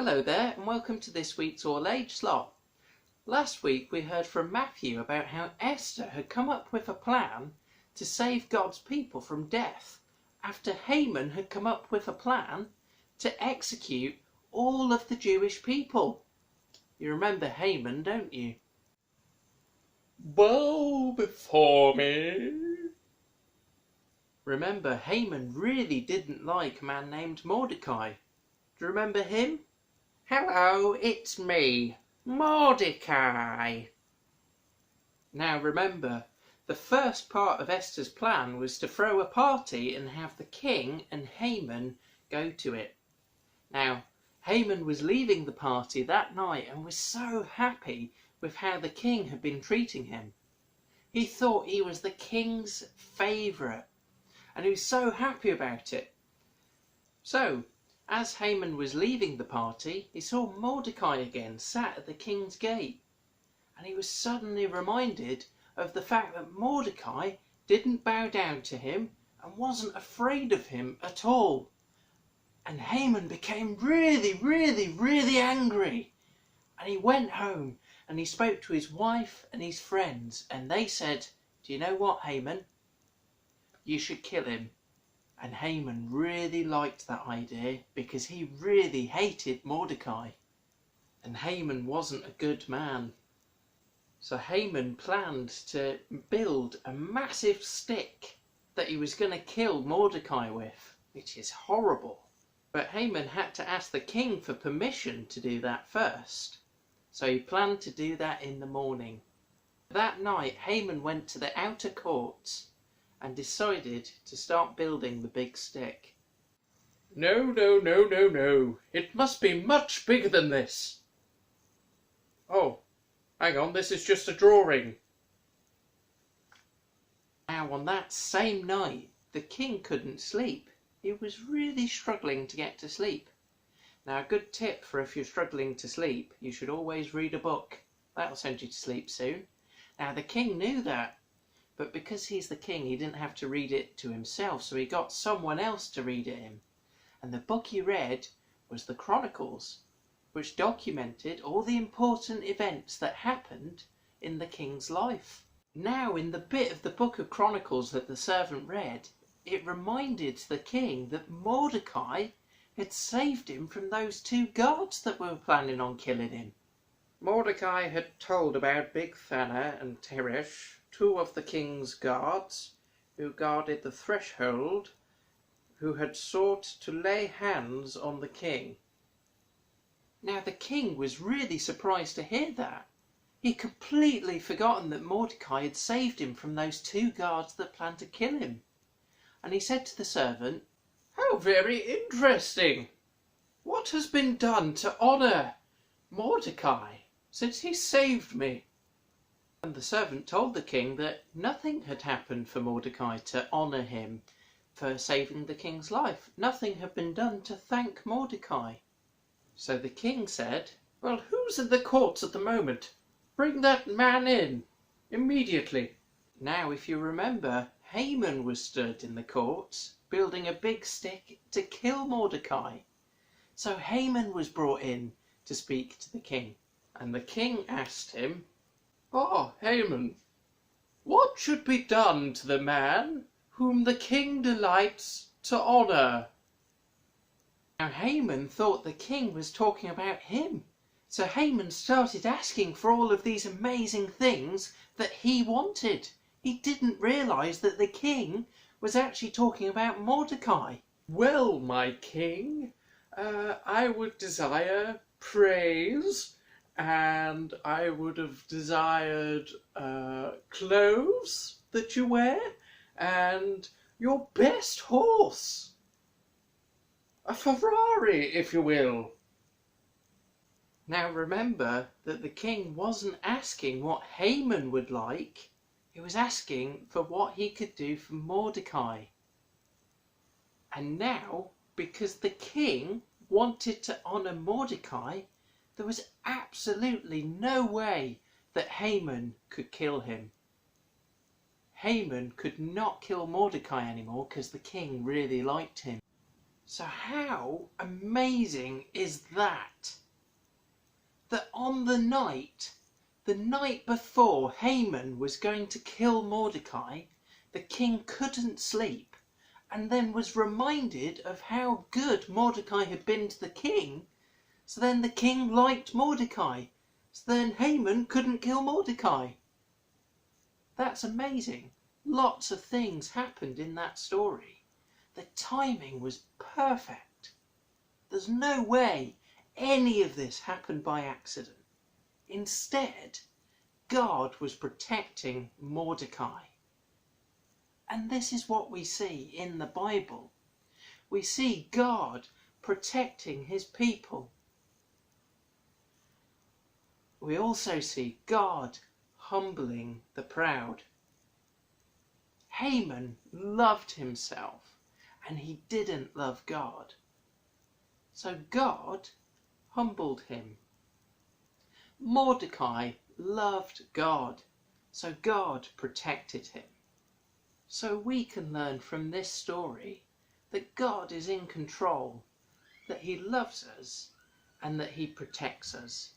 Hello there and welcome to this week's All Age Slot. Last week we heard from Matthew about how Esther had come up with a plan to save God's people from death after Haman had come up with a plan to execute all of the Jewish people. You remember Haman, don't you? Bow before me. Remember, Haman really didn't like a man named Mordecai. Do you remember him? Hello, it's me, Mordecai. Now remember, the first part of Esther's plan was to throw a party and have the king and Haman go to it. Now, Haman was leaving the party that night and was so happy with how the king had been treating him. He thought he was the king's favourite and he was so happy about it. So, as Haman was leaving the party, he saw Mordecai again sat at the king's gate, and he was suddenly reminded of the fact that Mordecai didn't bow down to him and wasn't afraid of him at all. And Haman became really angry, and he went home and he spoke to his wife and his friends, and they said, "Do you know what, Haman? You should kill him." And Haman really liked that idea because he really hated Mordecai. And Haman wasn't a good man. So Haman planned to build a massive stick that he was going to kill Mordecai with, which is horrible. But Haman had to ask the king for permission to do that first. So he planned to do that in the morning. That night Haman went to the outer courts and decided to start building the big stick. No. It must be much bigger than this. Oh, hang on, this is just a drawing. Now on that same night, the king couldn't sleep. He was really struggling to get to sleep. Now a good tip for if you're struggling to sleep, you should always read a book. That'll send you to sleep soon. Now the king knew that. But because he's the king, he didn't have to read it to himself, so he got someone else to read it him. And the book he read was the Chronicles, which documented all the important events that happened in the king's life. Now, in the bit of the book of Chronicles that the servant read, it reminded the king that Mordecai had saved him from those two guards that were planning on killing him. Mordecai had told about Bigthana and Teresh, two of the king's guards, who guarded the threshold, who had sought to lay hands on the king. Now the king was really surprised to hear that. He'd completely forgotten that Mordecai had saved him from those two guards that planned to kill him. And he said to the servant, "How very interesting! What has been done to honour Mordecai since he saved me?" And the servant told the king that nothing had happened for Mordecai to honour him for saving the king's life. Nothing had been done to thank Mordecai. So the king said, "Well, who's in the courts at the moment? Bring that man in immediately." Now, if you remember, Haman was stood in the courts building a big stick to kill Mordecai. So Haman was brought in to speak to the king. And the king asked him, "Oh, Haman, what should be done to the man whom the king delights to honour?" Now Haman thought the king was talking about him. So Haman started asking for all of these amazing things that he wanted. He didn't realise that the king was actually talking about Mordecai. "Well, my king, I would desire praise, and I would have desired clothes that you wear, and your best horse. A Ferrari, if you will." Now remember that the king wasn't asking what Haman would like. He was asking for what he could do for Mordecai. And now, because the king wanted to honour Mordecai, there was absolutely no way that Haman could kill him. Haman could not kill Mordecai anymore because the king really liked him. So how amazing is that? That on the night before Haman was going to kill Mordecai, the king couldn't sleep, and then was reminded of how good Mordecai had been to the king. So then the king liked Mordecai. So then Haman couldn't kill Mordecai. That's amazing. Lots of things happened in that story. The timing was perfect. There's no way any of this happened by accident. Instead, God was protecting Mordecai. And this is what we see in the Bible. We see God protecting his people. We also see God humbling the proud. Haman loved himself and he didn't love God. So God humbled him. Mordecai loved God, so God protected him. So we can learn from this story that God is in control, that he loves us and that he protects us.